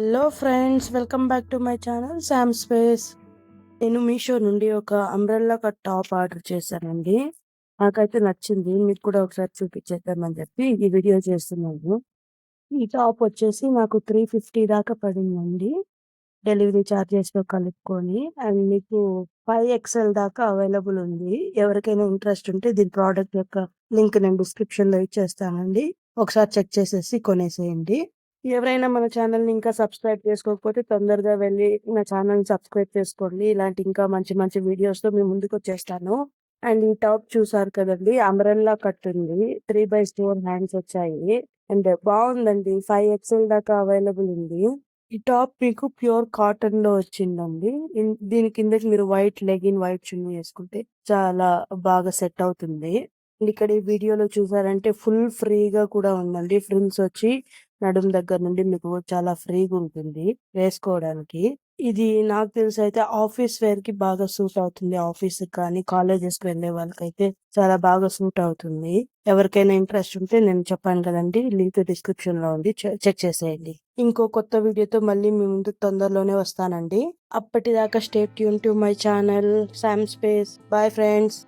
Hello friends, welcome back to my channel Sam space. నేను మీషో నుండి ఒక అంబ్రెల్లా కట్ టాప్ ఆర్డర్ చేశానండి. నాకైతే నచ్చింది. మీకు కూడా ఒకసారి చూపించేద్దామని చెప్పి ఈ వీడియో చేస్తున్నాను. ఈ టాప్ వచ్చేసి నాకు 350 దాకా పడిందండి, డెలివరీ ఛార్జెస్తో కలుపుకొని. అండ్ మీకు 5XL దాకా అవైలబుల్ ఉంది. ఎవరికైనా ఇంట్రెస్ట్ ఉంటే దీని ప్రోడక్ట్ యొక్క లింక్ నేను డిస్క్రిప్షన్లో ఇచ్చేస్తానండి. ఒకసారి చెక్ చేసేసి కొనేసేయండి. ఎవరైనా మన ఛానల్ని ఇంకా సబ్స్క్రైబ్ చేసుకోకపోతే తొందరగా వెళ్ళి నా ఛానల్ని సబ్స్క్రైబ్ చేసుకోండి. ఇలాంటి ఇంకా మంచి మంచి వీడియోస్తో మీ ముందుకు వచ్చేస్తాను. అండ్ ఈ టాప్ చూసారు కదండి, అంబ్రెల్లా కట్ ఉంది, 3/4 హ్యాండ్స్ వచ్చాయి. అండ్ బాగుందండి, 5XL దాకా అవైలబుల్ ఉంది. ఈ టాప్ మీకు ప్యూర్ కాటన్ లో వచ్చిందండి. దీని కిందకి మీరు వైట్ లెగిన్, వైట్ చున్నీ వేసుకుంటే చాలా బాగా సెట్ అవుతుంది. ఇక్కడ ఈ వీడియోలో చూసారంటే ఫుల్ ఫ్రీగా కూడా ఉందండి. ఫ్రిల్స్ వచ్చి నడుం దగ్గర నుండి మీకు చాలా ఫ్రీగా ఉంటుంది వేసుకోవడానికి. ఇది నాకు తెలిసి అయితే ఆఫీస్ వేర్ కి బాగా సూట్ అవుతుంది. ఆఫీస్ కానీ కాలేజెస్ కి వెళ్ళే వాళ్ళకైతే చాలా బాగా సూట్ అవుతుంది. ఎవరికైనా ఇంట్రెస్ట్ ఉంటే నేను చెప్పాను కదండి, లింక్ డిస్క్రిప్షన్ లో ఉంది, చెక్ చేసేయండి. ఇంకో కొత్త వీడియోతో మళ్ళీ మీ ముందు తొందరలోనే వస్తానండి. అప్పటిదాకా stay tune to my channel Sam space. Bye friends.